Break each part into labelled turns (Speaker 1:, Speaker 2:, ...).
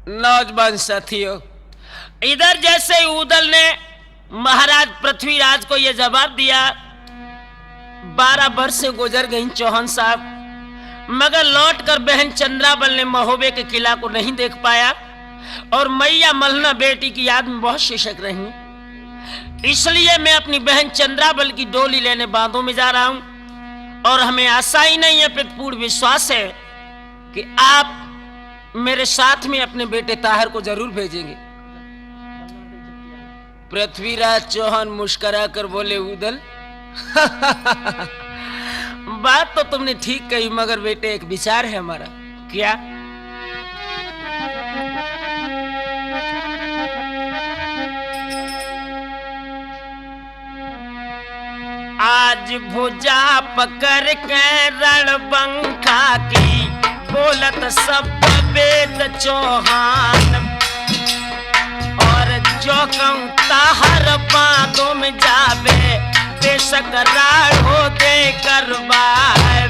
Speaker 1: नौजवान साथियों, इधर जैसे ही उदल ने महाराज पृथ्वीराज को यह जवाब दिया, 12 वर्ष से गुजर गई चौहान साहब, मगर लौटकर बहन चंद्राबल ने महोबे के किला को नहीं देख पाया और मैया मलना बेटी की याद में बहुत शिशक रही। इसलिए मैं अपनी बहन चंद्राबल की डोली लेने बांधों में जा रहा हूं और हमें आशा ही नहीं है, पूर्ण विश्वास है कि आप मेरे साथ में अपने बेटे ताहर को जरूर भेजेंगे। पृथ्वीराज चौहान मुस्कुरा कर बोले, उदल बात तो तुमने ठीक कही, मगर बेटे एक विचार है हमारा। क्या? आज भुजा पकड़ के रणबंका की बोलत सब वेद चौहान, और जो कहूं ताहर बातों में जावे बेशक राढ़ो दे करवाए।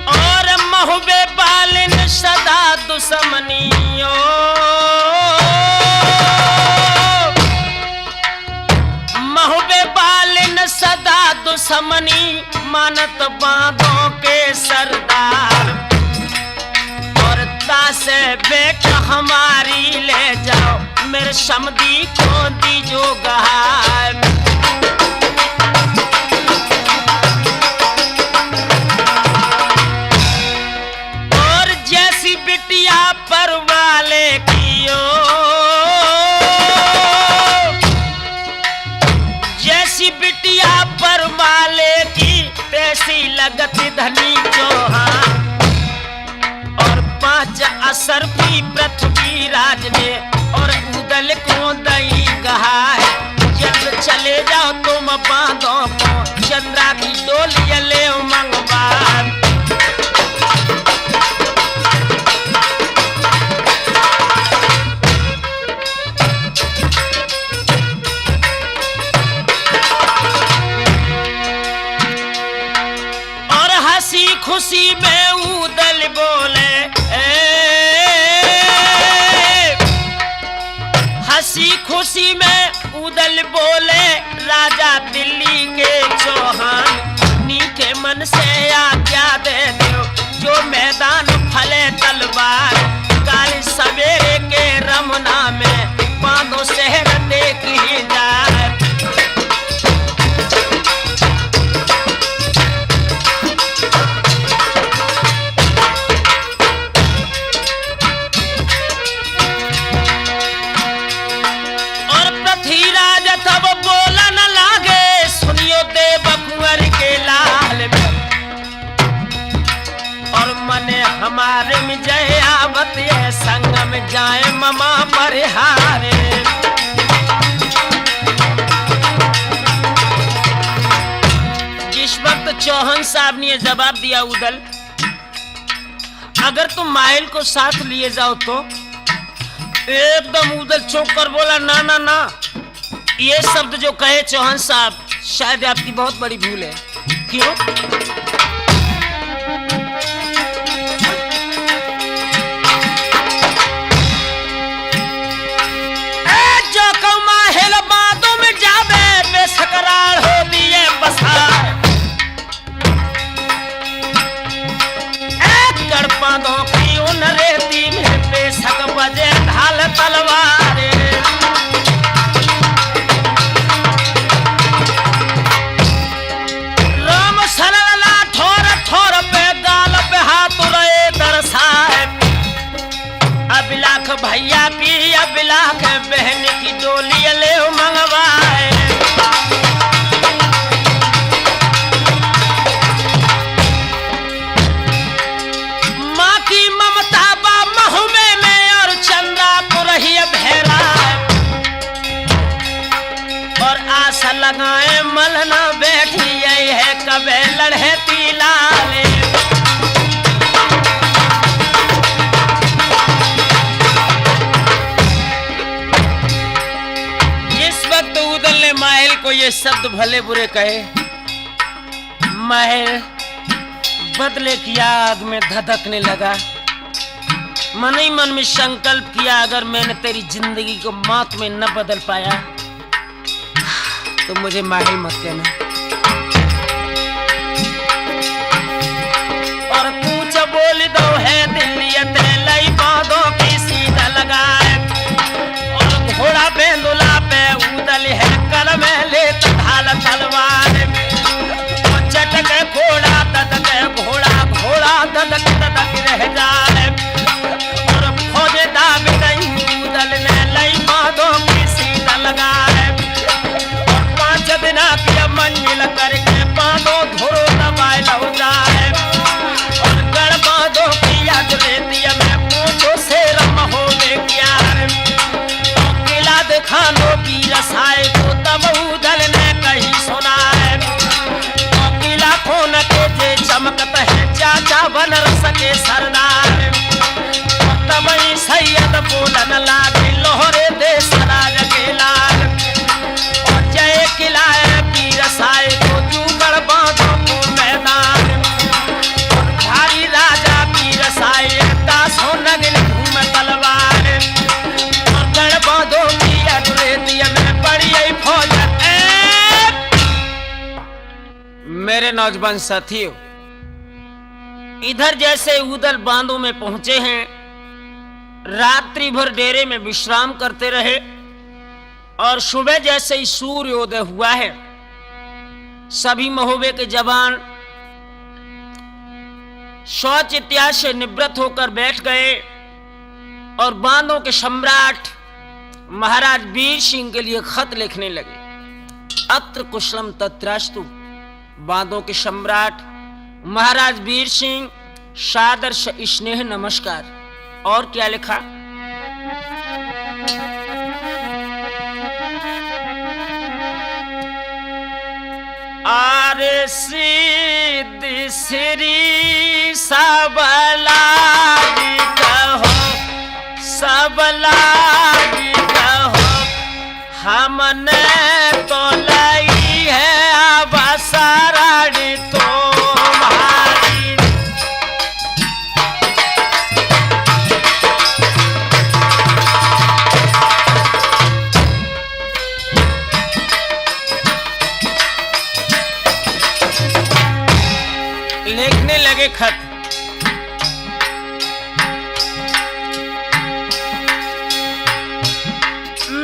Speaker 1: और महुबे बालिन सदा दुश्मनियों, महुबे बालिन सदा दुश्मनी मानत बांधों के सरदार, और तासे बेटा हमारी ले जाओ मेरे समधी को दीजो गहार। और जैसी बिटिया पर वाले कियो, जैसी बिटिया पर वाले की तैसी लगत धनी चौहान, और 5 असर की पृथ्वीराज ने और उदल को दई कहा है, जब चले जाओ तुम बांधों को चंद्रा की डोली ले मंगवार। खुशी में उदल बोले, हंसी खुशी में उदल बोले, राजा दिल्ली के चौहान नीके मन से आज्ञा दे दो, जो मैदान फले तलवार, काल सवेरे के रमना में बांधो शहर देख ही जाए। हमारे में जय आवत है संग में जाए ममा परिहारे। जिस वक्त चौहान साहब ने जवाब दिया, उदल अगर तुम माहिल को साथ लिए जाओ तो, एकदम उदल चौंक कर बोला, ना ना ना, ये शब्द जो कहे चौहान साहब शायद आपकी बहुत बड़ी भूल है। क्यों? सकरार हो दिए बसार, एक गड़पादों की उन रेती में बेशक बजे ढाल तलवारे। राम सरला ठोर ठोर पे गाल पे हाथ रहे दरसाए, अबिलाख भैया की अबिलाख बहन की डोली ले मंगवाए। लगाए मलना बैठी यही है कबे लड़े तीलाले। जिस वक्त उदल ने माहिल को ये शब्द भले बुरे कहे, महल बदले की याद में धधकने लगा। मन ही मन में संकल्प किया, अगर मैंने तेरी जिंदगी को मौत में न बदल पाया तो मुझे महल मत कहना। और पूछ बोल दो है दिलियत लई बांधो की सीधा लगाए, और घोड़ा बेंदुला पे उदल है कल में ले ढाल तलवार, चटक घोड़ा ददक घोड़ा घोड़ा ददक ददक रह जाए, और फौजे दाब नहीं उदल ने लई बांधो की सीधा लगाए, और 5 दिन की मंजिल करके बांधो धोरो दबाए लौ जाए, और गढ़ बांधो की याद रहती में पूछो से रम हो गया, किला दिखानो की रसाए को तब उदल ने कहीं सुना है, किला खोन के जे चमकत है चाचा बन सके सरदार, तब सैयद बोलन लागे लोहरे देश राज के लाल, और जय किला की रसाए को जूगड़ बांधो को मैदान, और भारी राजा की रसाए दासों नगन घूम तलवार, और गढ़ बांधो की अटरेती में बड़ी फौज। मेरे नौजवान साथियों, इधर जैसे उदल बांधों में पहुंचे हैं, रात्रि भर डेरे में विश्राम करते रहे, और सुबह जैसे ही सूर्योदय हुआ है, सभी महोबे के जवान शौच इत्यादि से निवृत्त होकर बैठ गए, और बांधों के सम्राट महाराज वीर सिंह के लिए खत लिखने लगे। अत्र कुशलम तत्रास्तु। बांधों के सम्राट महाराज वीर सिंह सादर स्नेह नमस्कार। और क्या लिखा? आरे सिद्धि श्री सबलागी कहो, सबलागी कहो, हमने तो लाई है अवसराणी तुम्हारी। लिखने लगे खत।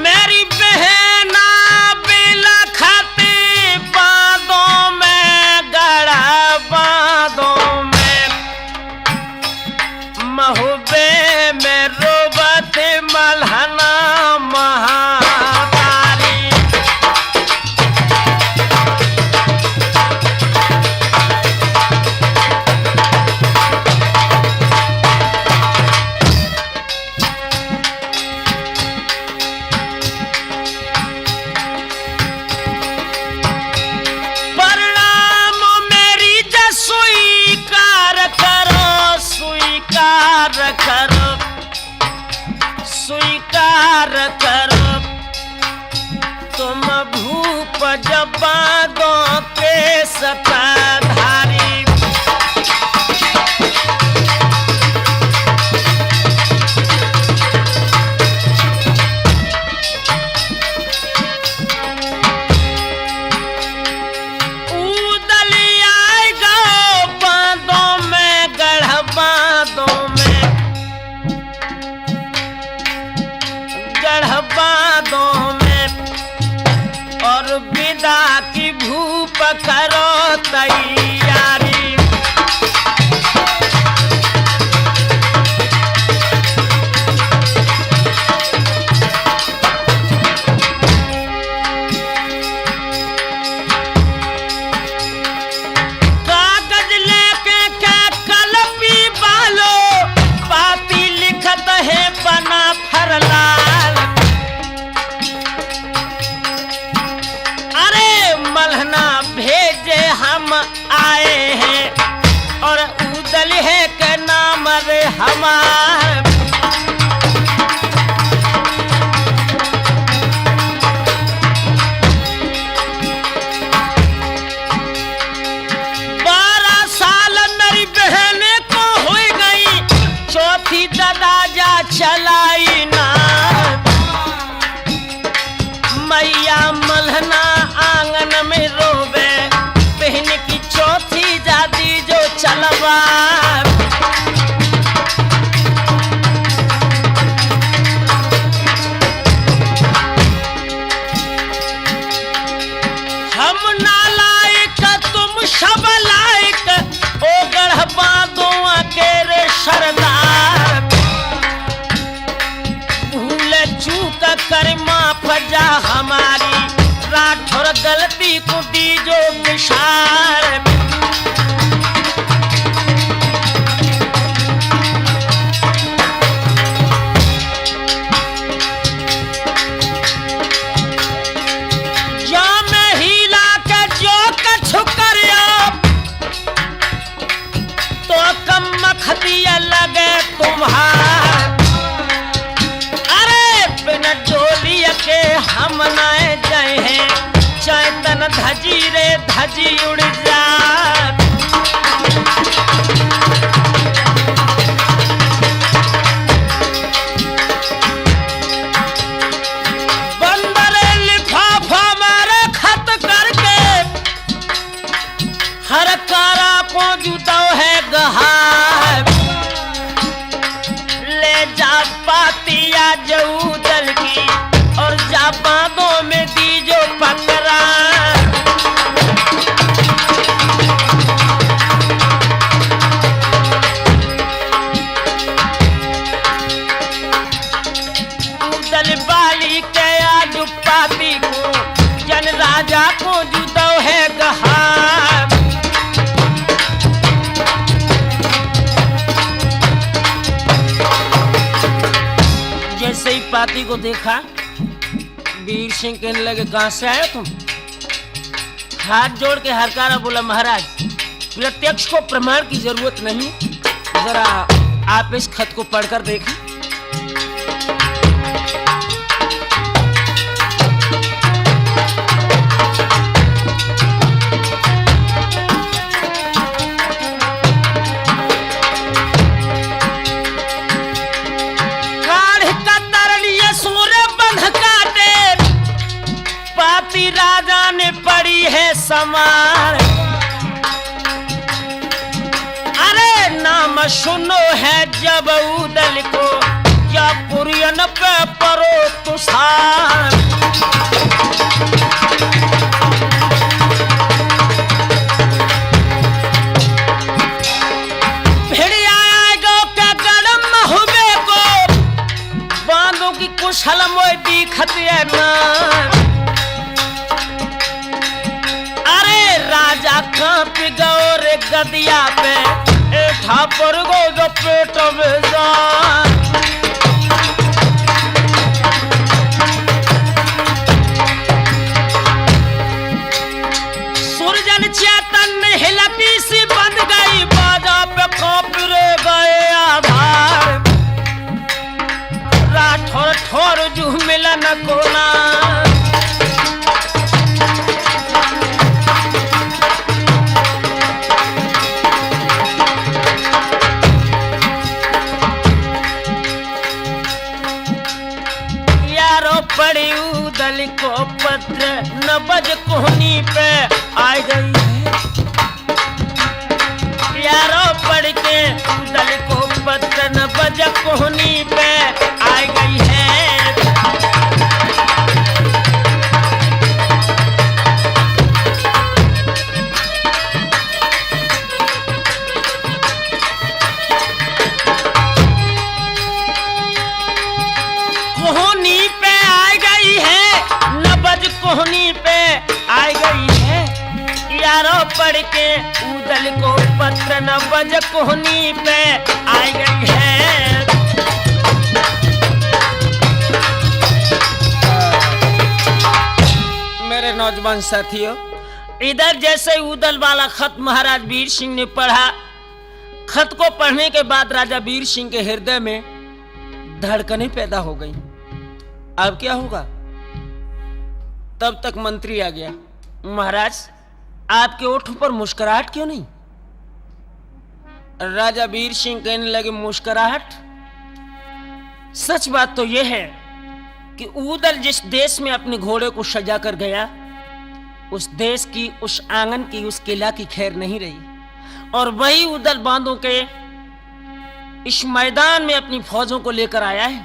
Speaker 1: मेरी बहना बिलखती बांधों में, गढ़ा बांधों में, महुबे में रोबत मलहना महातारी। करो, स्वीकार करो, तुम भूप जबादों के सताधारी। की भूप करो तैयारी। कागज लेके क्या कलपी बालो, पाती लिखत है बना फरलाल। मलहना भेजे हम में रोवे बहन की चौथी जादी जो चलवा हम नालायक तुम सब लायक ओ गढ़ बांधो के रे सरदार भूल चूक कर माफ जा हमारी राठौर गलती को दीजो विशाल खतिया लगे तुम्हार अरे बिना डोली के हम नाए जाए हैं चैतन धजी रे धजी उड़ जा बंदर लिफाफा मारे खत करके हर कारा पहुंचता है गहार पातिया जऊ दल की और जा बांधों में दी जो पकड़ा दल बाली के आज पाती को जन राजा को जुदो है गहार जैसे ही पाती को देखा वीर सिंह कहने लगे कहां से आए तुम हाथ जोड़ के हरकारा बोला महाराज प्रत्यक्ष को प्रमाण की जरूरत नहीं जरा आप इस खत को पढ़कर देखें राजा ने पड़ी है समार अरे नाम सुनो है जब उदल को या पुरियन पे परो तुषार भिड़िया आएगा क्या गड़म हुए को बांधों की कुशल मोई दिखत है ना राजा कांप गौर गदिया पे एठा पर गो जो पेट में जान सूरजन चेतन हिलती सी बंद गई बाजा पे कांप रे गए आधार राठौर ठोर जू मिलन कोना पड़ी उदल को पत्र नबज कोहनी पे आ गई है यारो पढ़ के उदल को पत्र नबज कोहनी पे आ गई है कोहनी पे आ गई है नबज कोहनी पे आ गई है यारो पढ़ के उदल को पत्र नबज कोहनी पे आ गई है मेरे नौजवान साथियों इधर जैसे उदल वाला खत महाराज वीर सिंह ने पढ़ा खत को पढ़ने के बाद राजा वीर सिंह के हृदय में धड़कनें पैदा हो गई अब क्या होगा तब तक मंत्री आ गया महाराज आपके ओठों पर मुस्कुराहट क्यों नहीं राजा वीर सिंह कहने लगे मुस्कुराहट सच बात तो यह है कि उदल जिस देश में अपने घोड़े को सजा कर गया उस देश की, उस आंगन की, उस किला की खैर नहीं रही। और वही उदल बांधों के इस मैदान में अपनी फौजों को लेकर आया है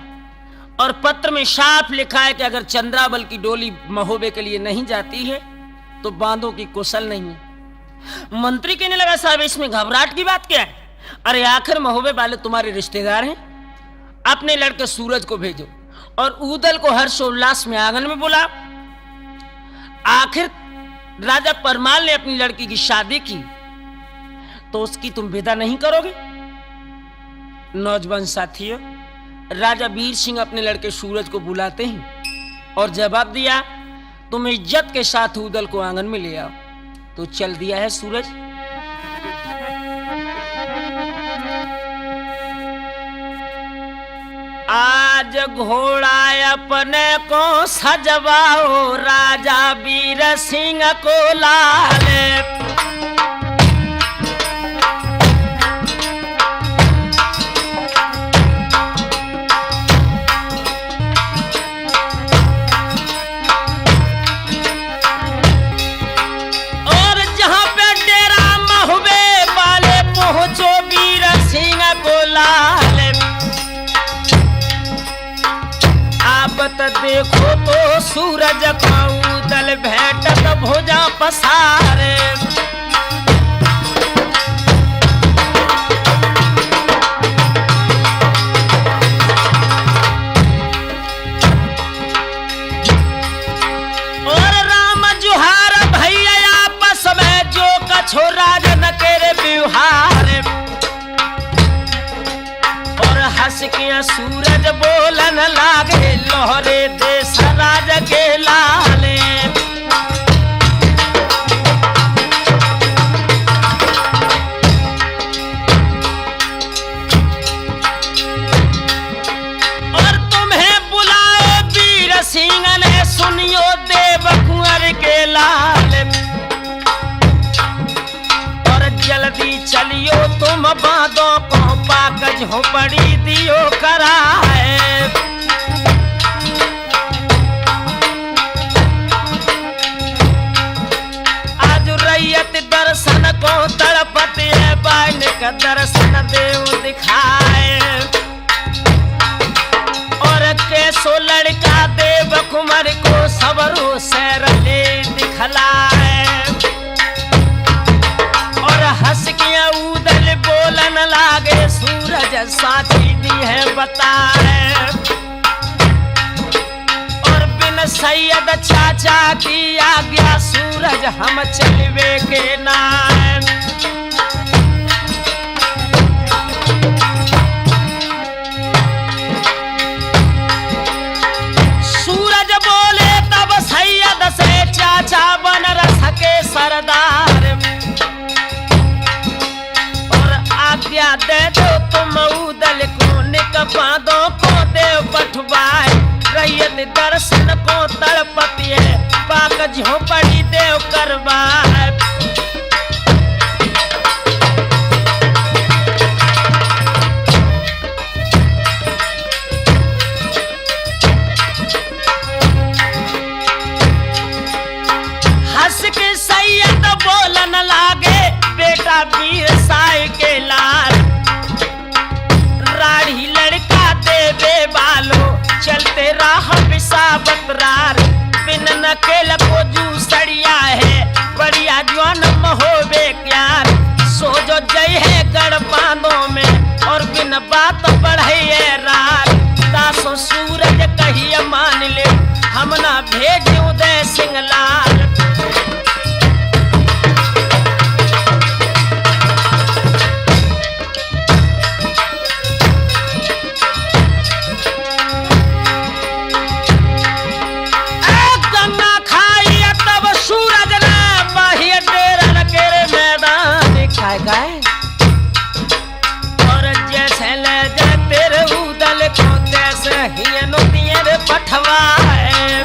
Speaker 1: और पत्र में साफ लिखा है कि अगर चंद्राबल की डोली महोबे के लिए नहीं जाती है तो बांधों की कुशल नहीं है। मंत्री कहने लगा, साहब इसमें घबराहट की बात क्या है? अरे आखिर महोबे वाले तुम्हारे रिश्तेदार हैं, अपने लड़के सूरज को भेजो और ऊदल को हर्षोल्लास में आंगन में बुला। आखिर राजा परमाल ने अपनी लड़की की शादी की तो उसकी तुम विदा नहीं करोगे? नौजवान साथियों, राजा वीर सिंह अपने लड़के सूरज को बुलाते हैं और जवाब दिया, तुम इज्जत के साथ ऊदल को आंगन में ले आओ। तो चल दिया है सूरज। आज घोड़ा अपने को सजवाओ, राजा वीर सिंह को लाले। और जहां पे डेरा महुबे वाले पहुंचो, वीर सिंह को लाले। आप देखो तो सूरज का ऊदल भेटत भुजा पसारे। और राम जुहार भैया आपस में, जो कछो राजन के व्यवहार। और हंस के सूरज बोलन लागे, लोहरे देश राज के लाले। और तुम्हें बुलाओ वीर सिंह ने, सुनियो देव कुंवर के लाल। और जल्दी चलियो तुम बांधो को, पाकज हो पड़ी दियो कराए। आज रैयत दर्शन को तड़पती है, बाइन का दर्शन देव दिखाए। और कैसो लड़का देव कुमार को सबरो सैर ले दिखलाए। और हंस के ऊदल बोलन लागे, सूरज साथी दी है बताए। और बिन सैयद चाचा की आज्ञा, सूरज हम चलवे के नाम। सूरज बोले तब सैयद से, चाचा बन रस के सरदार। आज्ञा दे दो तुम ऊदल को, निक बांधो को देव पठवाए। रैयत दर्शन को तड़पती है, पाक झोपड़ी देव करवाए। हंस के सैयद बोलन लागे, बेटा वीर साई के लाल। राढ़ी लड़का देवे बालो, चलते राह बिसावत रार। बिन नकेल को जू सड़िया है, बढ़िया जन्म होवे प्यार। सो जो जय है गढ़ बांधों में, और बिन बात बढ़े रार। दासो सूरज कहिए मान ले, हम ना भेज उदय सिंह लाल। और जैसे ले जा तेरे ऊदल को, तैसे ही नदियाँ पठवाए।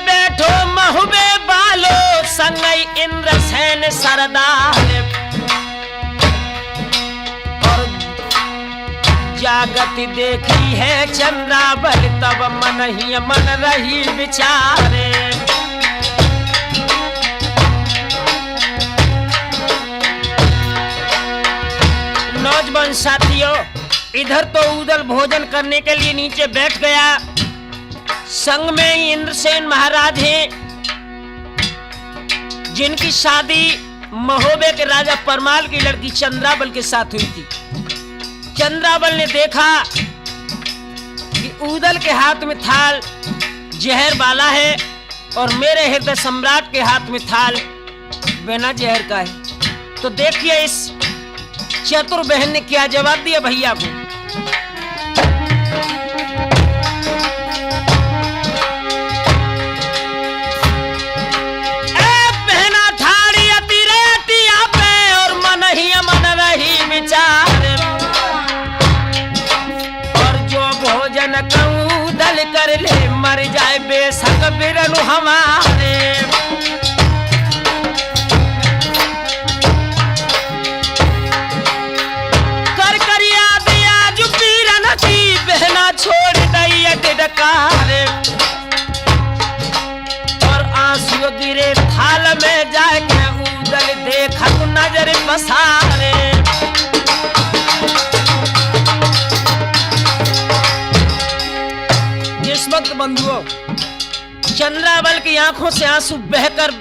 Speaker 1: बैठो महुबे बालो संगई इंद्रसेन सरदार। और जागत देखी है चंद्रावल तब मन ही मन रही विचारे। नौजवान साथियों, इधर तो उदल भोजन करने के लिए नीचे बैठ गया। संग में ही इंद्रसेन महाराज हैं जिनकी शादी महोबे के राजा परमाल की लड़की चंद्रावल के साथ हुई थी। चंद्रावल ने देखा कि उदल के हाथ में थाल जहर वाला है और मेरे हृदय सम्राट के हाथ में थाल बिना जहर का है। तो देखिए इस चतुर बहन ने क्या जवाब दिया भैया को। बहना ठाड़ी अति रेतिया पे और मन ही मन रही विचार। और जो भोजन कहूँ दल कर ले मर जाए बेशक बिरनु हमारे। छोड़ दैया डकारे और आंसू गिरे थाल में जाके उदल देखा तो नजर पसारे। जिस वक्त बंधुओं चंद्रावल की आंखों से आंसू बहकर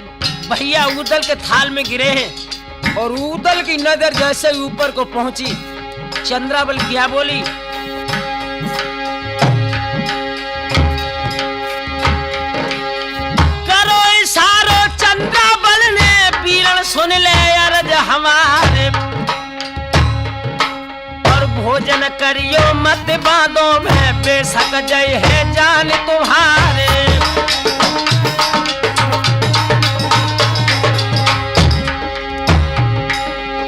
Speaker 1: भैया उदल के थाल में गिरे हैं और उदल की नजर जैसे ऊपर को पहुंची, चंद्रावल क्या बोली? सुन ले अर्ज हमारे और भोजन करियो मत बांधो में बेशक जय है जान तुम्हारे।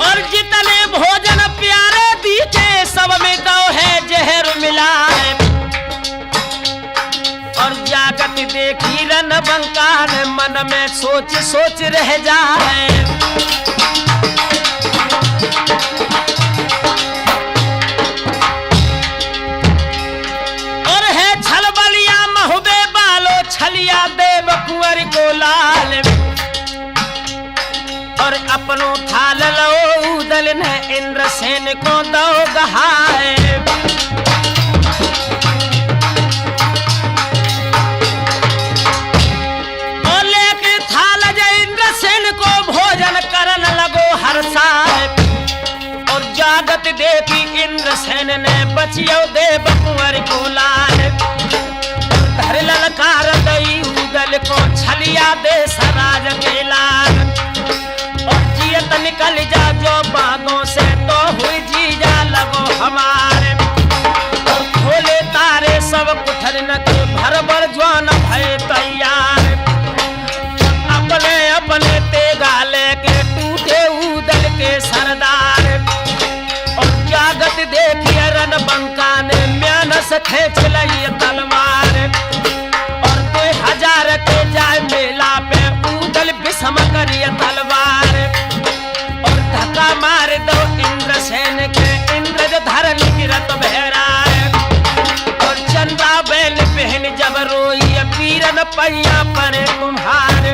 Speaker 1: और जितने भोजन प्यारे दीजे सब में दो है जहर मिलाए। और जागत देखी रन बंकार मन में सोच सोच रह जाए। और है छल बलिया महुबे बालो छलिया देव कुंवर को लाल। और अपनों थाल लो उदल ने इंद्रसेन को दो गहाए। और जागत देखी इंद्रसेन ने बचियो देव कुंवर को लाए। धर ललकार दई उदल को छलिया दे सराज के लाल। और जियत निकल जा जो बागों से तो हुई जी जा लगो हमारे। और खोले तारे सब कुठर न के भर भर ज्वान भय तैयार। अपने अपने तेगा लेके टूटे उदल के सरदार। और जागत देखिए रन बंका ने म्यानस खेच लई तलवार। और 2000 के जाए मेला पे उदल विषम करिए तलवार। और धक्का मार दो इंद्रसेन के इंद्रज धरन गिरत बहराए। और चंद्रावल बहन जब रोई पीरन पैया परे तुम्हारे।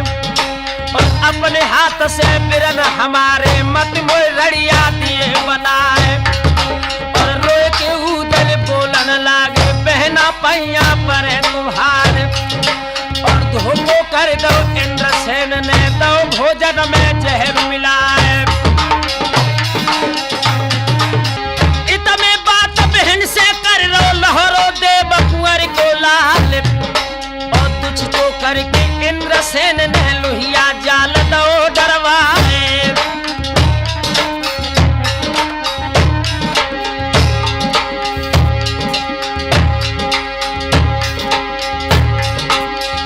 Speaker 1: और अपने हाथ से बिरन हमारे मत मोय रड़िया दिए बनाए। और रोए के उदल बोलन लागे बहना पैया परे तुम्हारे। और धोखो कर दो इंद्रसेन ने दो भोजन में जहर मिलाए। इतने बात बहन से कर रो लहरो देव कुंवर को लाल। और तुझ तो करके इंद्रसेन ने लोहिया जाल दो डरवाए।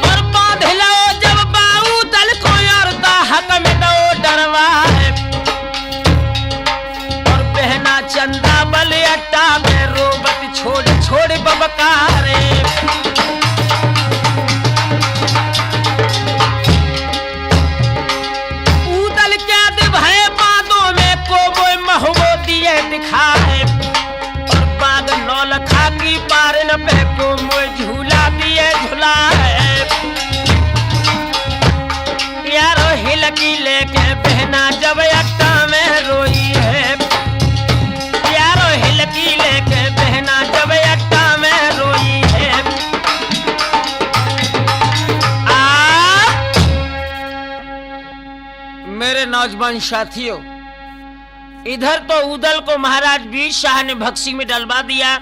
Speaker 1: और बांध लो जब बाऊ दल को और दाहक में दो डरवाए। और बहना चंद्रावल अट्टा में रोबत छोड़ छोड़ बबकारे। हिलकी लेके बहना जब अट्टा में रोई है, यारो हिलकी लेके बहना जब अट्टा में रोई है। मेरे नौजवान साथियों, इधर तो उदल को महाराज वीर शाह ने भक्सी में डलवा दिया,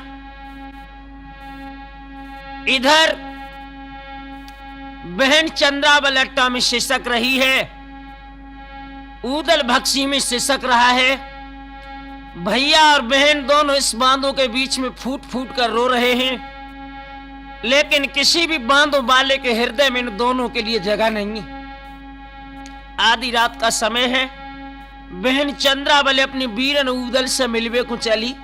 Speaker 1: इधर बहन चंद्रावल अट्टा में सिसक रही है, उदल भक्सी में सिसक रहा है। भैया और बहन दोनों इस बांधों के बीच में फूट फूट कर रो रहे हैं, लेकिन किसी भी बांधों वाले के हृदय में इन दोनों के लिए जगह नहीं है। आधी रात का समय है, बहन चंद्रावली अपनी वीरन उदल से मिलवे को चली।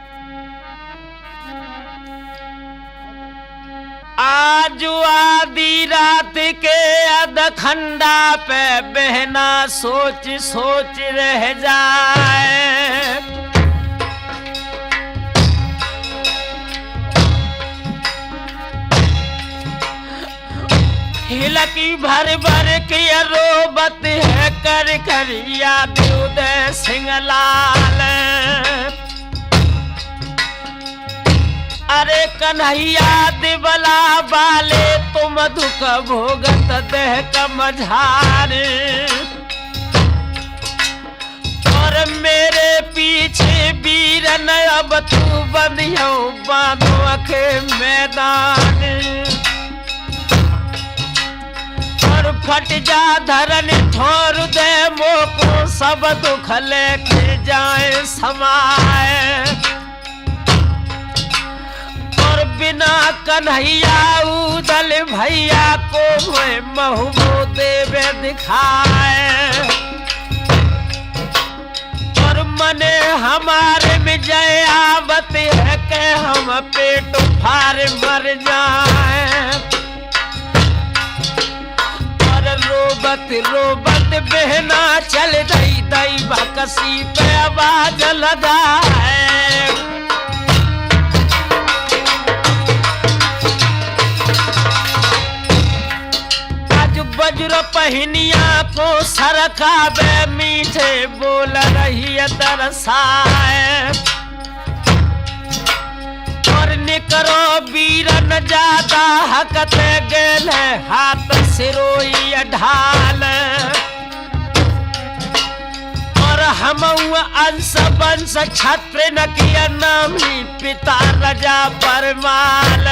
Speaker 1: आज आधी रात के अधखंडा पे बहना सोच सोच रह जाए। हिलकी भर भर के रोबत है कर कर याद उदय सिंह लाल। अरे कन्हैया दिवला वाले तुम दुख भोगत देह कमझार, और मेरे पीछे वीरन अब तू बंधियो बांधो के मैदान। फट जा धरन ठोर दे मोको सब दुख लेके जाए समाए, और बिना कन्हैया उदल भैया को मैं महबू देवे दिखाए। और मने हमारे में जय आवत है के हम पेट फार मर जाए। रोबत रोबत बहना चल गई दैवा कसी पे आवाज लगाए। आज वज्र पहनिया को सरका बे मीठे बोल रही तरसाए, और निकरो वीरन ज्यादा हकत गेल हाथ सिरोई ढाल। और हम अंश वंश छत्र न किया नाम ही पिता रजा परमाल,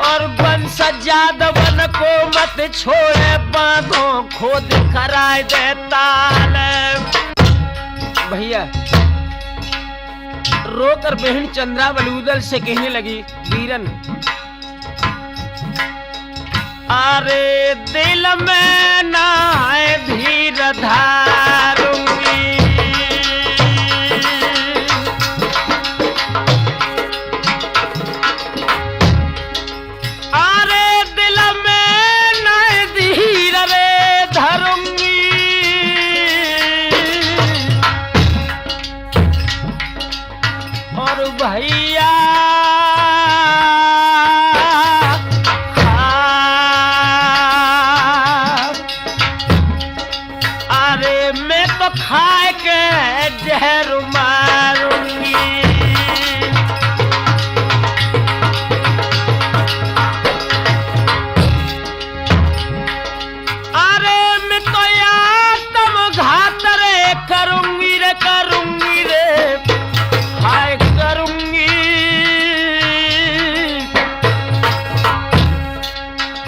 Speaker 1: और वंश जादवन को मत छोड़े बांधो खोद कराए दे ताल। भैया रोकर बहन चंद्रावली उदल से कहने लगी, वीरन अरे दिल में ना धीर धारूंगी, अरे दिल में ना धीर रे धरूंगी। और भैया खाए के जहर मारूंगी। अरे मैं तो आत्मघात रे करूंगी रे करूंगी रे हाय करूंगी।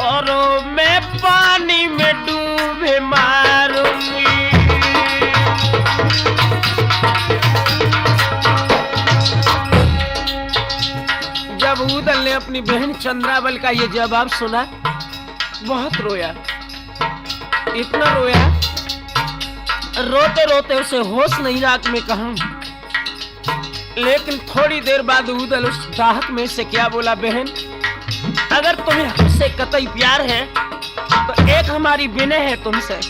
Speaker 1: और मैं पानी में डूबे मारूंगी। जब उदल ने अपनी बहन चंद्रावल का ये जवाब सुना, बहुत रोया, इतना रोया, रोते रोते उसे होश नहीं रहा कि मैं कहूं। लेकिन थोड़ी देर बाद उदल उस दाहक में से क्या बोला, बहन अगर तुम्हें हमसे कतई प्यार है तो एक हमारी विनय है तुमसे।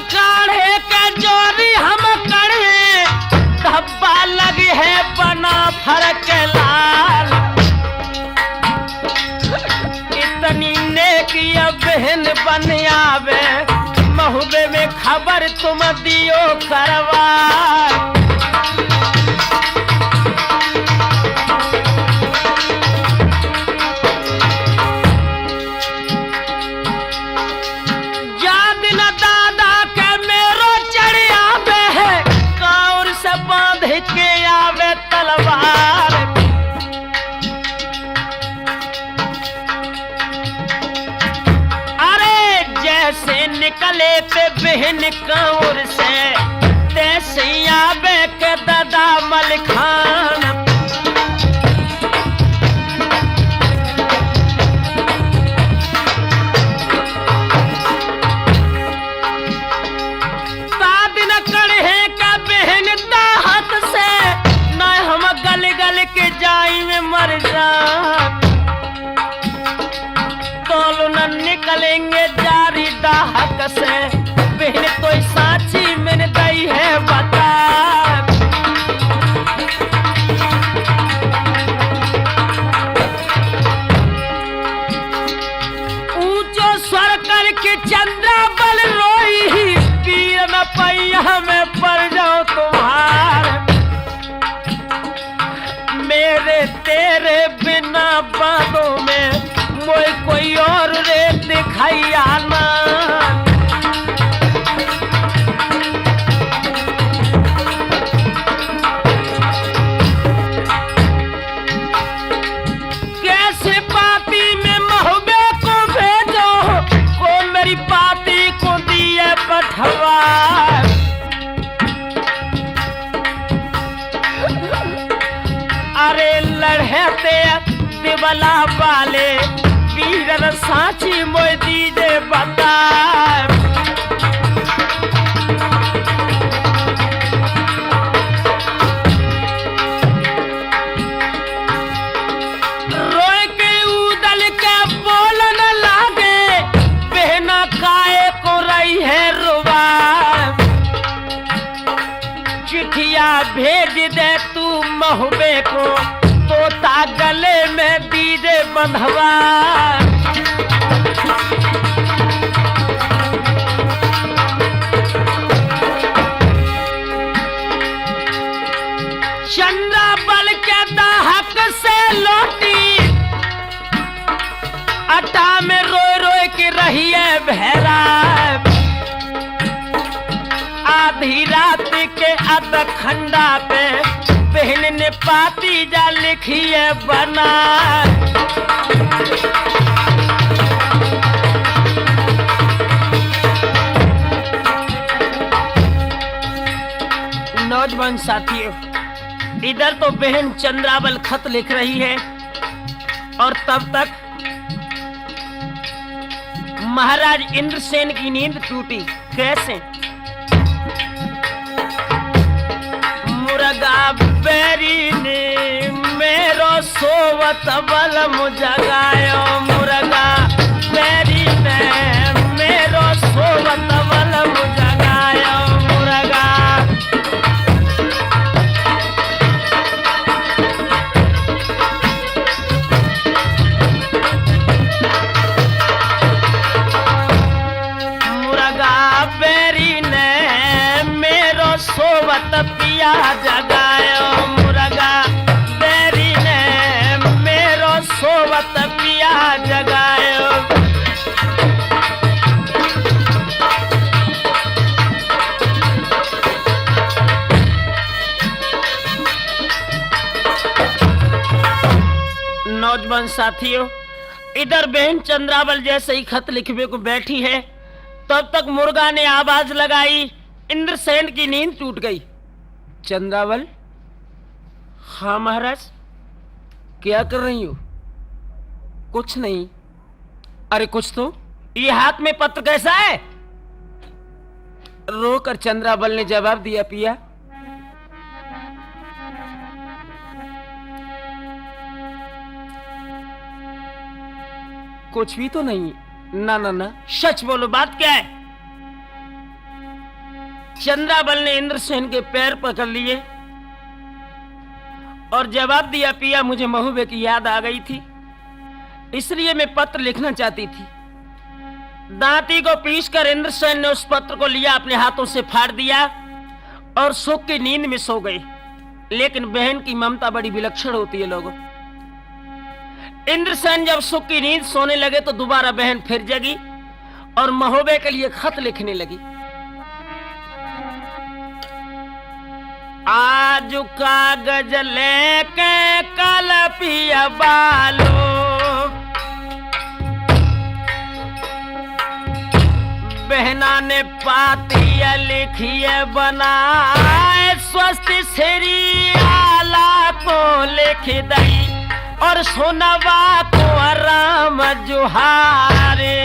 Speaker 1: काढ़े के जोरी हम कढ़े धब्बा लगी है बना फरक लाल। खबर तुम दियो करवा। याद न दादा के मेरो चढ़ आवे है, कांवर से बांध के आवे तलवार। से निकले पे बहन कांवर से, तैसे आवे के दादा मलिखान। साथ न कड़े का बहन दाहत से, न हम गल गल के जाई में मर जा। तोलो न निकलेंगे जारी दाहक से, बहन कोई साची मैंने दई है बता। ऊंचो स्वर करके चंद्रा बल रोई, पीर न पैया में पड़ जाओ तुम्हार। मेरे तेरे बिना बातों में मोई कोई और रे दिखाई आना। कैसे पाती में महबे को भेजो, को मेरी पाती को दिए पठवा। अरे लड़ते दिवला वाले, वीर साची मोय दीजे बता। रोए के उदल के बोलन लागे, बहना काए को रही है रुबा। चिट्ठिया भेज दे तू महबे को, तोता गले में दीजे बंधवा। चंद्रा बल के दाहक से लौटी, अटा में रोए रोए के रही है बहरा। आधी रात के अध खंडा पे बहन ने पाती जा लिखी है बना। नौजवान साथियों, इधर तो बहन चंद्रावल खत लिख रही है, और तब तक महाराज इंद्रसेन की नींद टूटी। कैसे? मुर्गा बैरी ने मेरो सोवत बल जगायो। मुर्गा बैरी ने मेरो सोवत बल जगायो। मुर्गा मुर्गा बैरी ने मेरो सोवत पिया जगायो। मुर्गा बैरी ने मेरो सोवत पिया जगायो। नौजवान साथियों, इधर बहन चंद्रावल जैसे ही खत लिखवे को बैठी है, तब तक मुर्गा ने आवाज लगाई। इंद्रसेन की नींद टूट गई। चंद्रावल? हाँ महाराज, क्या कर रही हो? कुछ नहीं। अरे कुछ तो। ये हाथ में पत्र कैसा है? रोकर चंद्रावल ने जवाब दिया, पिया कुछ भी तो नहीं। ना ना ना, सच बोलो, बात क्या है? चंद्रावल ने इंद्रसेन के पैर पकड़ लिए और जवाब दिया, पिया मुझे महबूबे की याद आ गई थी, इसलिए मैं पत्र लिखना चाहती थी, दांती को पीसकर इंद्रसेन ने उस पत्र को लिया, अपने हाथों से फाड़ दिया और सुख की नींद में सो गई। लेकिन बहन की ममता बड़ी विलक्षण होती है लोगों। इंद्रसेन जब सुख की नींद सोने लगे तो दोबारा बहन फिर जगी और महोबे के लिए खत लिखने लगी। आज कागज लेके कल पिया बालो, बहना ने पातिया लिखिए बनाए, स्वस्ति श्री आला को लिख दई और सोनवा को राम जुहारे।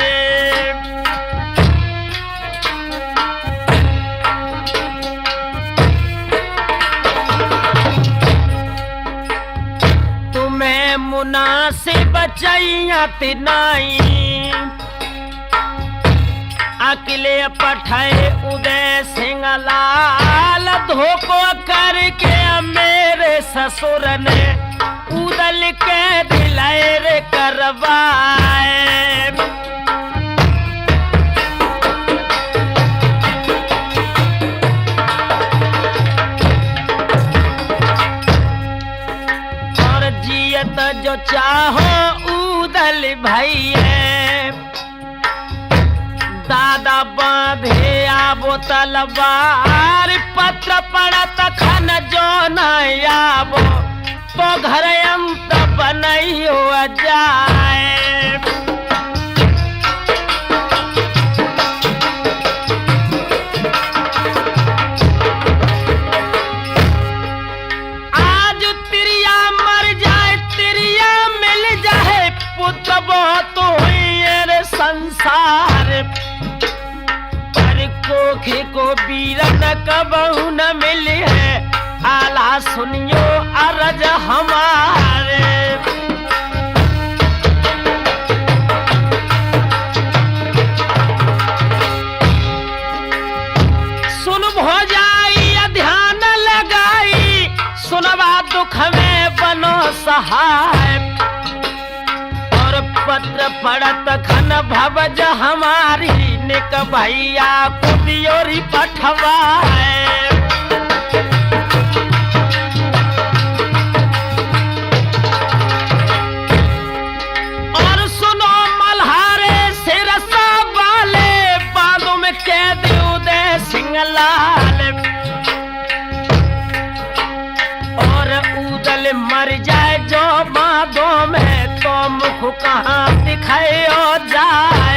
Speaker 1: तुम्हें मुनासिब बचैया तिनाई, अकेले पठाए उदय सिंह लाल, धोखो करके मेरे ससुर ने उदल के दिलाए करवाए। और जियत जो चाहो उदल भैया, दादा बांधे आबो तलवार, पत्र पड़त खन जो न आबो तो घर अंत बनैयो जाए। आज तिरिया मर जाए तिरिया मिल जाए, पुत्र बहुत हुई रे संसार, कोखे को बीरन कबहू न मिली है, आला सुनियो अरज हमारे। सुन भोजाई ध्यान लगाई, सुनवा दुख में बनो सहाय, और पत्र पड़त खन भवज हमारी, निक भैया को दियोरी पठवाए। और सुनो मल्हारे सिरसा वाले, बांधों में कैद उदय सिंह लाल, और उदल मर जाए जो बांधों में, तो मुख कहाँ दिखायो जाए।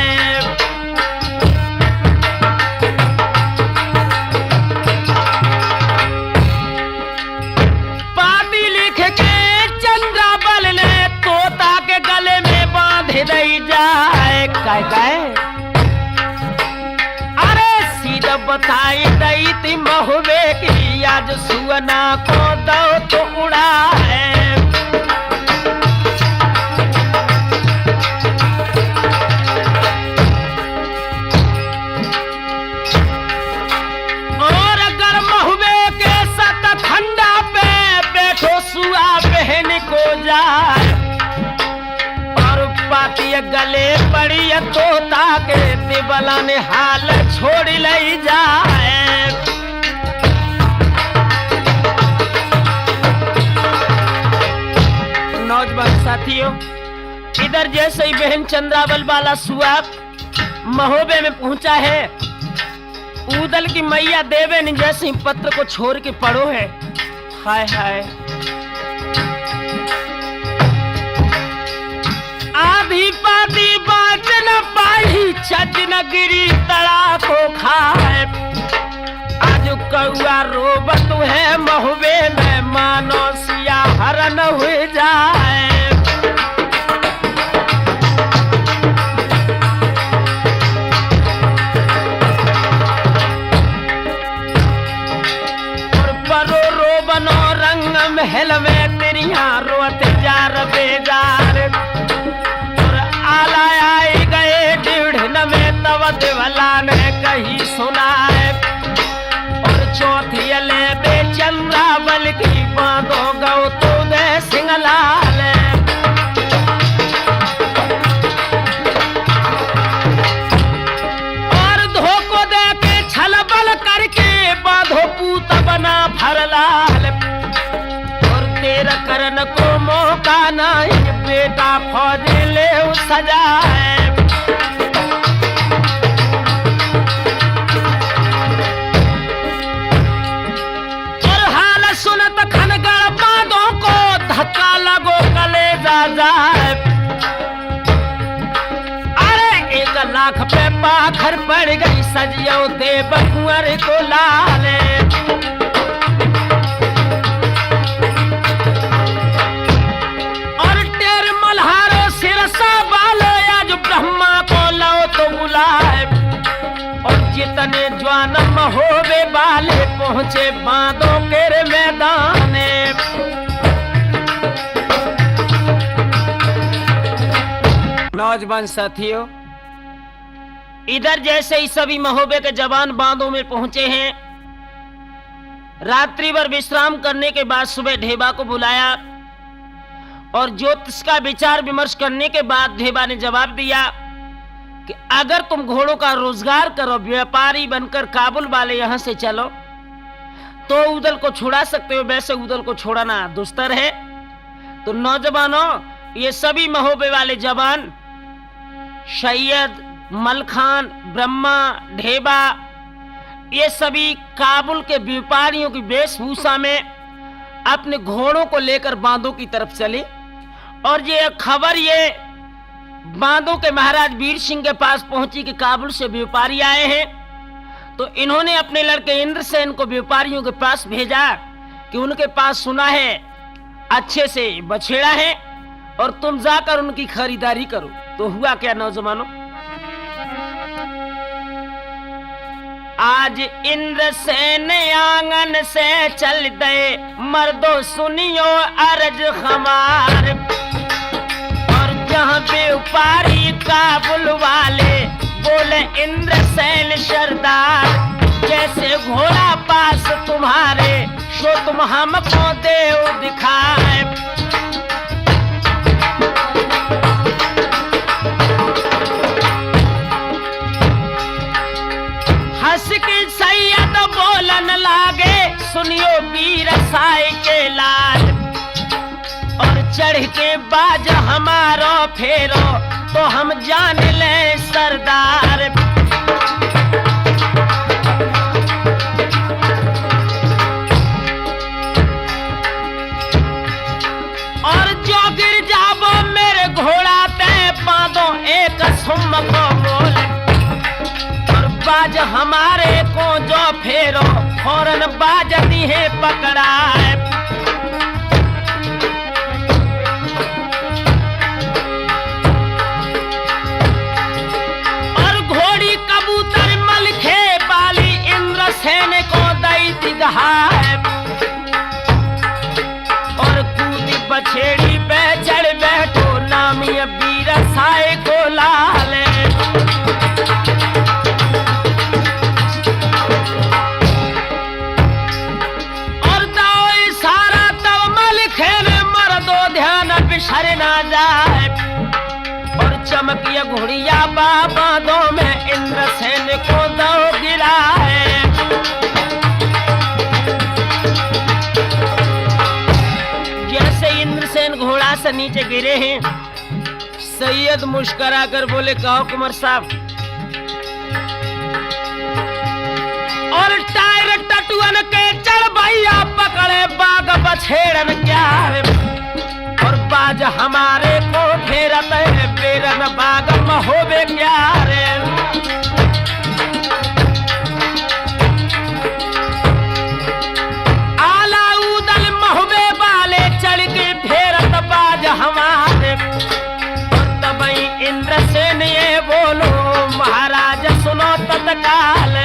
Speaker 1: अरे सीधा बताई दई थी महुबे की, आज सुअना को दो तो उड़ा है। और अगर महुबे के साथ ठंडा पे बैठो सुआ बहन को जाए, गले पड़ी तोता के दिबला ने हाल छोड़ ले जाए। नौजवान साथियों, इधर जैसे ही बहन चंद्रावल वाला सुआ महोबे में पहुंचा है, उदल की मैया देवे ने जैसे ही पत्र को छोड़ के पढ़ो है, हाय हाय आधी पाती बात न पाई, छज न गिरी तड़ा को खाए। आज कौआ रोबत है महुबे में, मानो सिया हरण हुए जाए। और परो रोबनो रंग महल में, तेरिया रोत जार बेजार, आए गए ढीढ़ में तब देवला ने कही सुनाए। और चौथी ले दे चंद्रावल की, बांधो गौ तो दे सिंह लाल। को मौका नहीं, बेटा फौज ले सजाए। और हाल सुनत खनगड़ बांधों को धक्का लगो कलेजा जाए। अरे 1 लाख पे पाखर पड़ गई, सजियो देव कुंवर को लाले। जितने जवान महोबे वाले पहुंचे बांधों के मैदाने। नौजवान साथियों, इधर जैसे ही सभी महोबे के जवान बांधों में पहुंचे हैं, रात्रि भर विश्राम करने के बाद सुबह ढेबा को बुलाया और ज्योतिष का विचार विमर्श करने के बाद ढेबा ने जवाब दिया कि अगर तुम घोड़ों का रोजगार करो, व्यापारी बनकर काबुल वाले यहां से चलो तो उदल को छुड़ा सकते हो, वैसे उदल को छोड़ना दुस्तर है। तो नौजवानों, ये सभी महोबे वाले जवान सैयद, मलखान, ब्रह्मा, ढेबा, ये सभी काबुल के व्यापारियों की वेशभूषा में अपने घोड़ों को लेकर बांधों की तरफ चले। और ये खबर ये बांधों के महाराज वीर सिंह के पास पहुंची कि काबुल से व्यापारी आए हैं। तो इन्होंने अपने लड़के इंद्रसेन को व्यापारियों के पास भेजा कि उनके पास सुना है अच्छे से बछेड़ा है और तुम जाकर उनकी खरीदारी करो। तो हुआ क्या नौजवानों, आज इंद्रसेन आंगन से चल दे, मर्दो सुनियो अर्ज हमार। जहां व्यापारी काबुल वाले बोले इंद्रसेन सरदार, जैसे घोड़ा पास तुम्हारे सो तुम हमको देव दिखाए। हंस के सैयद बोलन लागे, सुनियो वीर साई के लाल। और चढ़ के बाज हमारो फेरो तो हम जान ले सरदार। और जो गिर जाबो मेरे घोड़ा पे बांधो एक सुम को बोल। और बाज हमारे को जो फेरो फौरन बाज दी है पकड़ाए। और कूदी बछेड़ी पे चढ़ बैठो, नामी वीर साए को लाले। और दाओ इशारा तब मलिखे ने मर्दो ध्यान बिसर ना जाए। और चमकिया घोड़िया बाबादों में इंद्रसेन को दो गिराए। घोड़ा से नीचे गिरे हैं, सैयद मुस्कुरा कर बोले, कहो कुंवर साहब। और टायर टटुअन के चढ़ भैया पकड़े बाग बछेड़न क्या है। और बाज हमारे को घेरत है, बेरन बाग महोबे क्या रे। आला उदल महोबे वाले चढ़ के बाज हमारे। तबई इंद्रसेन ये बोलो, महाराज सुनो तत्काल।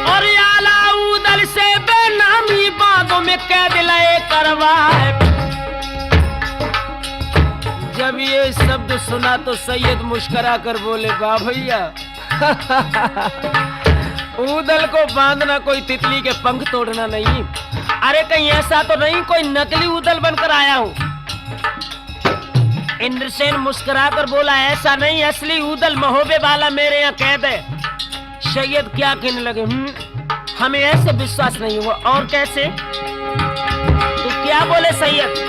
Speaker 1: और आला उदल से बेनामी बांधों में कैद लय करवाए। जब ये शब्द सुना तो सैयद मुस्कुरा कर बोले, वाह भैया, उदल को बांधना कोई तितली के पंख तोड़ना नहीं। अरे कहीं ऐसा तो नहीं कोई नकली उदल बनकर आया हो। इंद्रसेन मुस्कुरा कर बोला, ऐसा नहीं, असली उदल महोबे वाला मेरे यहाँ कैद है। सैयद क्या कहने लगे, हमें ऐसे विश्वास नहीं हुआ। और कैसे? तो क्या बोले सैयद,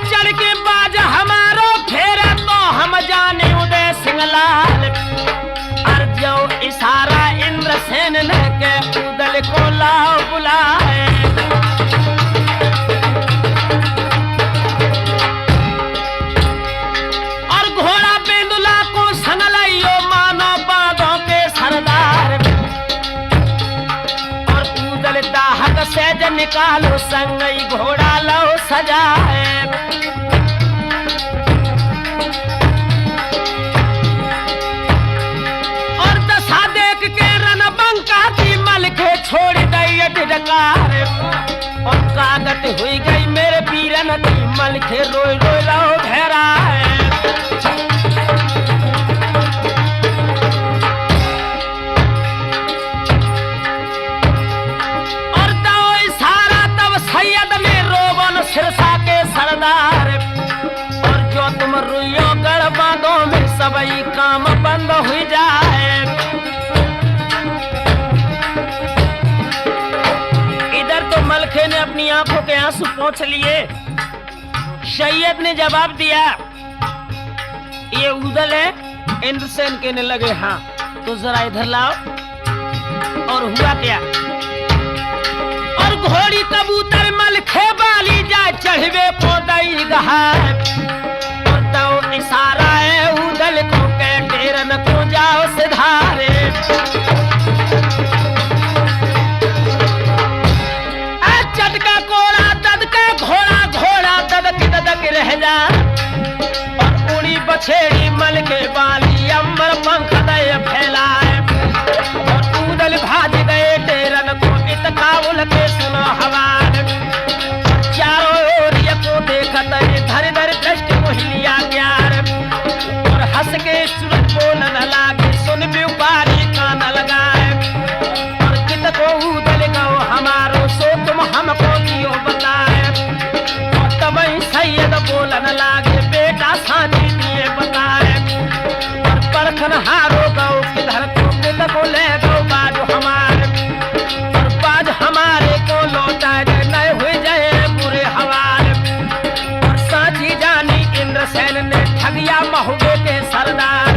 Speaker 1: चढ़ के बाज हमारो फेरे तो हम जाने उदय सिंहलाल, और जो इशारा इंद्रसेन ने के उदल को लाओ बुलाए। और घोड़ा पेंदुला को संगलाइयो मानो बांधों के सरदार, और उदल दाहक सेज निकालो संगई घोड़ा लो सजाए। छोड़ गई ढकार और कागत हुई गई मेरे पीरन की मलखे रोई रोई लो घेरा है। और तो इशारा तब सैयद ने रोबन सिरसा के सरदार, और जो तुम रुइयो गढ़ बांधो में सबई काम बंद हो जाए। मलखे ने अपनी आंखों के आंसू पोंछ लिए। सैयद ने जवाब दिया, ये उदल है। इंद्रसेन कहने लगे, हाँ तो जरा इधर लाओ। और हुआ क्या? और घोड़ी कबूतर मलखे बाली जा चढ़वे पोदई गहार, और तो इशारा है उदल को के डेरन को जाओ सिधारे। चटका कोड़ा दद का घोड़ा घोड़ा ददक रह जा, और उड़ी बछेड़ी मल के बाली अम्बर पंख दे फैलाए। और उदल भाज गए डेरन को इतकाउल के सुनो हवार, चारों ओर को देखत धर धर दृष्टि मोहिलिया ग्यार, और हंस के सूरज बोलन लागे सुन व्यापारी कान लगाए। और कित को उदल गो हमारो सो तुम हमको दियो बताए। और तब सैयद बोलन लागे बेटा साथी दिए बताए। और परखन हारो गौ किधर को कित को ले गो बाज हमारे, और बाज हमारे को लौटा दे नए हुए जाए बुरे हवाले। और साची जानी इंद्रसेन ने ठगिया महुबे के सरदार,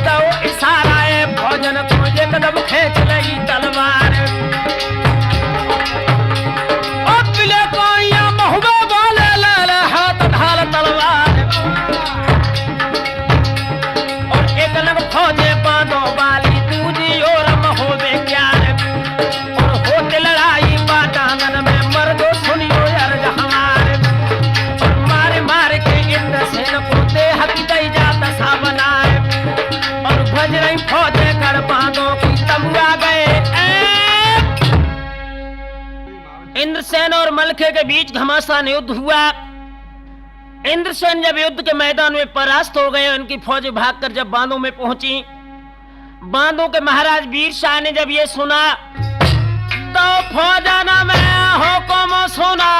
Speaker 1: तो इशारा है भोजन को एकदम खेच लई तलवार। इंद्रसेन और मलखे के बीच घमासान युद्ध हुआ। इंद्रसेन जब युद्ध के मैदान में परास्त हो गए, उनकी फौज भागकर जब बांधों में पहुंची, बांधों के महाराज वीर शाह ने जब ये सुना तो फौजाना में हुक्म सुना,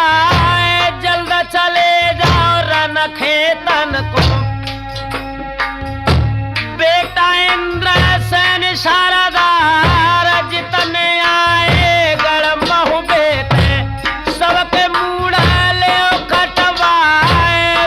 Speaker 1: जल्द चले जाओ रन खेतन को। बेटा इंद्रसेन शारदार जितने आए गढ़ महुबे सबके मूड़ा ले कटवाए।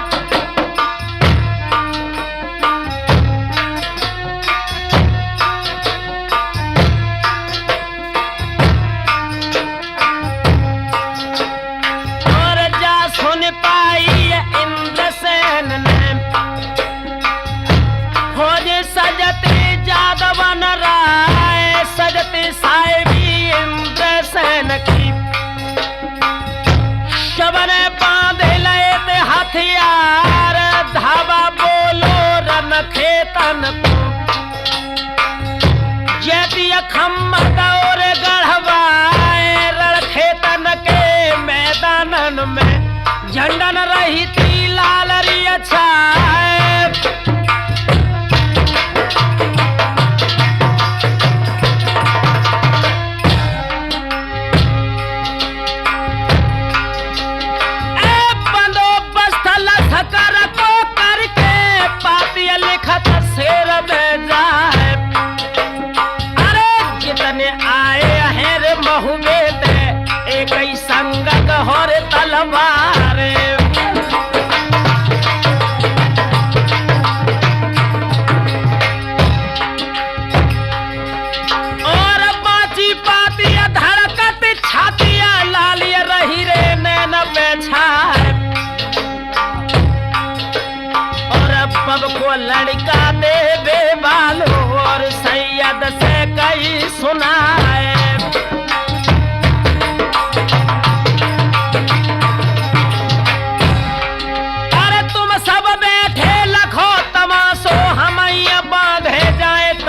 Speaker 1: और जा सुन पाई इंद्रसेन ने खोज सजती जादवन राय, सजती साहिबी इंद्रसेन की। शबने बांध लए ते हथियार, धावा बोलो रन खेतन को। जैती खम्मा दौर गढ़वाए, रण खेतन के मैदानन में झंडन रही थी लालरी छाए।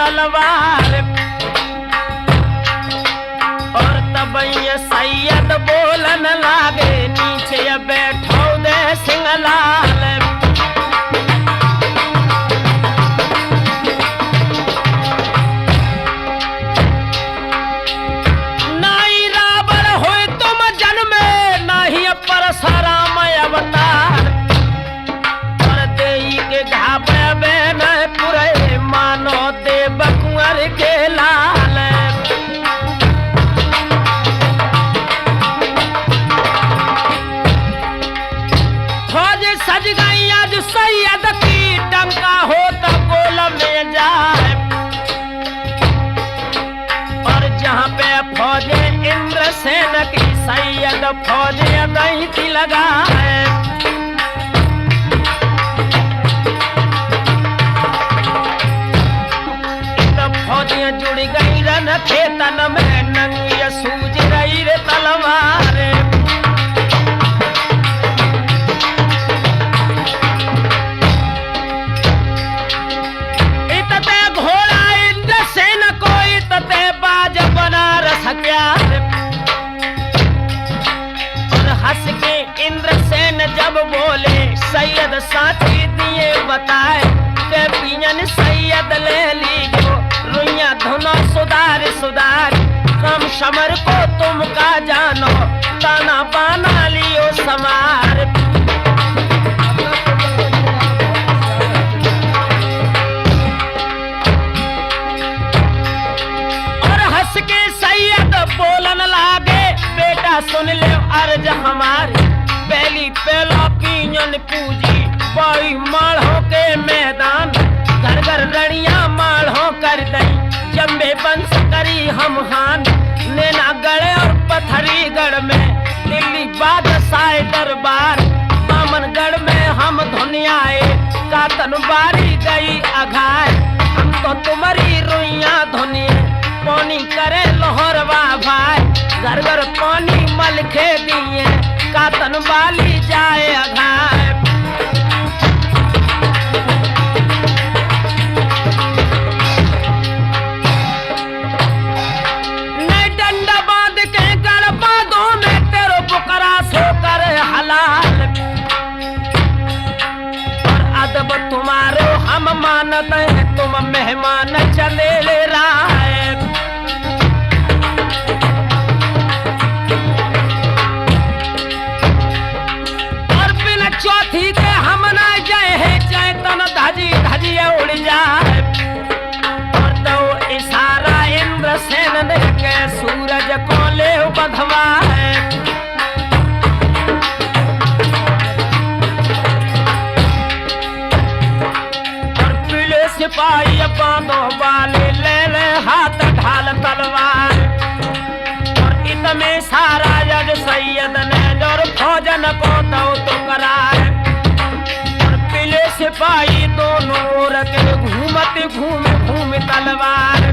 Speaker 1: तलवार। और तब ये सैयद बोलन लागे, नीचे बैठो दे सिंहलाल। नाई रावण होए तुम जन्मे, नाही परशुराम अवतार। और देई के घाबे न पुरे, मानो देव कुंवर के लाल। सज गई आज सैयद की, डंका हो तो गोल में जाए। और जहाँ पे फौजे इंद्रसेन की, सैयद फौजे दैती लगाए। फौजियां जुड़ गई रन खेतन में, नंगी सूझ रही रे तलवार। इतते घोड़ा इंद्रसेन को, इतते बाज बनारस प्यार। और हंस के इंद्रसेन जब बोले, सैयद साथी दिए बताए के पियन सैयद ले लीजो, रुइया धुनो सुधार सुधार। कम समर को तुम का जानो, ताना बाना लियो समार। और हंस के सैयद बोलन लागे, बेटा सुन ले अर्ज हमारी। पहली पहला पियन पूजी, बड़ी माढ़ों के मैदान। घर घर रड़िया माढ़ों कर दई, जम्बे बंस करी हम हान। नैनागढ़ और पथरीगढ़ में, दिल्ली बादशाह दरबार। बामनगढ़ में हम धुनियाए, कातन बारी गई अघाय। हम तो तुम्हारी रुइया धुनिए, पानी करे लोहरवा भाई। घर घर पानी मल के दिए, कातन बाली जाए अघाय। तुम्हारो हम मानत है, तुम मेहमान चले ले रहा है। और बिन चौथी के हम ना जाए है, चैतन धजी धजी उड़ जाए। और दो इशारा इंद्रसेन दे के, सूरज को ले बधवा है। सिपाही बांधो वाले, ले ले हाथ ढाल तलवार। और इतने सारा जज सैयद ने, और फौजन को दो तो कराए। और पीले सिपाही दोनों ओर के, घूमते घूम घूम तलवार।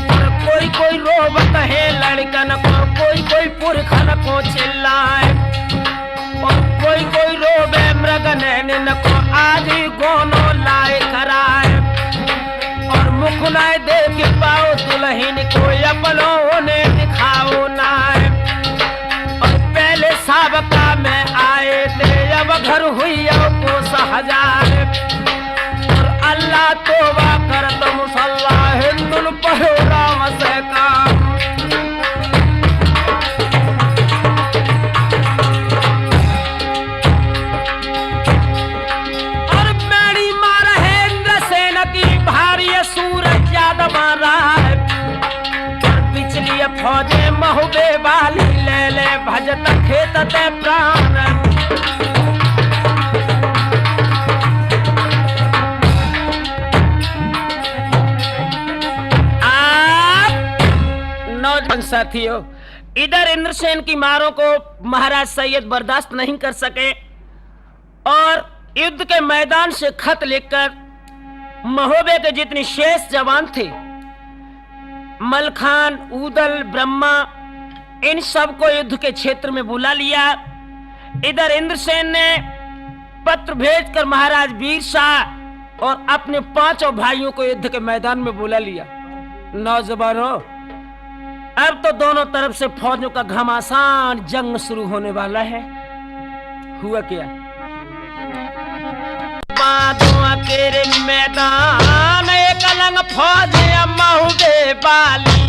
Speaker 1: और कोई कोई रोबत है लड़कन को, कोई कोई पुरखन को चिल्लाए। और कोई कोई रोबे मृग नैन को, आदि गोनो लाए कराए। और मुख नाय देख पाओ दुल्हन को, अपनों ने दिखाओ नाय। और पहले साबका में आए थे, अब घर हुई को सहजार। और अल्लाह तोबा कर तो मुसल्ला, हिंदुल पढ़ो राम से काम। सूरज यादव मारा है। और पिछली फौजे महुबे वाली, ले ले भजत खेत ते प्राण। नौजवान साथियों, इधर इंद्रसेन की मारों को महाराज सैयद बर्दाश्त नहीं कर सके और युद्ध के मैदान से खत लिखकर महोबे के जितने शेष जवान थे, मलखान, उदल, ब्रह्मा, इन सब को युद्ध के क्षेत्र में बुला लिया। इधर इंद्रसेन ने पत्र भेजकर महाराज वीर शाह और अपने पांचों भाइयों को युद्ध के मैदान में बुला लिया। नौजवानों, अब तो दोनों तरफ से फौजों का घमासान जंग शुरू होने वाला है। हुआ क्या? बादों के मैदान एक लंग फौज महुबे बाली,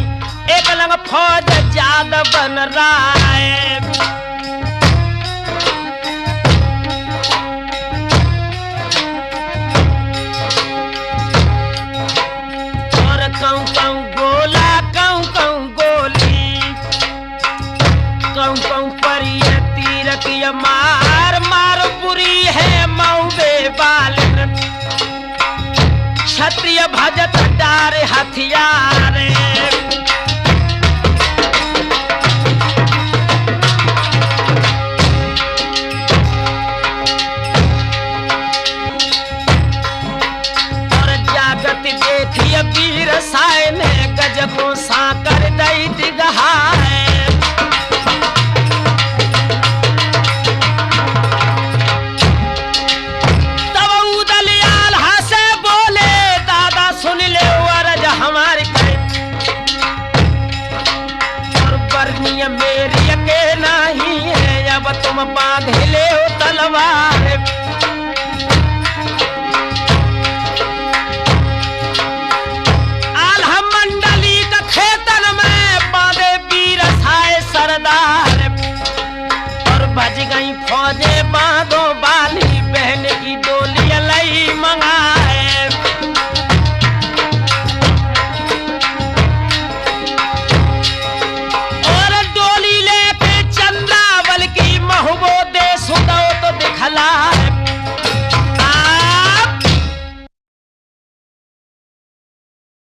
Speaker 1: एक लंग फौज जाद बन राय। और कौं कौं गोला, कौं कौं गोली, कौं कौं पर ये तीर की मार मार बुरी है महुबे बालन। क्षत्रिय भजत डारे हथियार, और जागत देखिए वीर साय ने गजबों साकर दई दिगहाए। मेरी के नहीं है, अब तुम बांध ले हो तलवार। आल्हा मंडली का खेतन में बांधे वीर साए सरदार, और बज गई फौजे बांध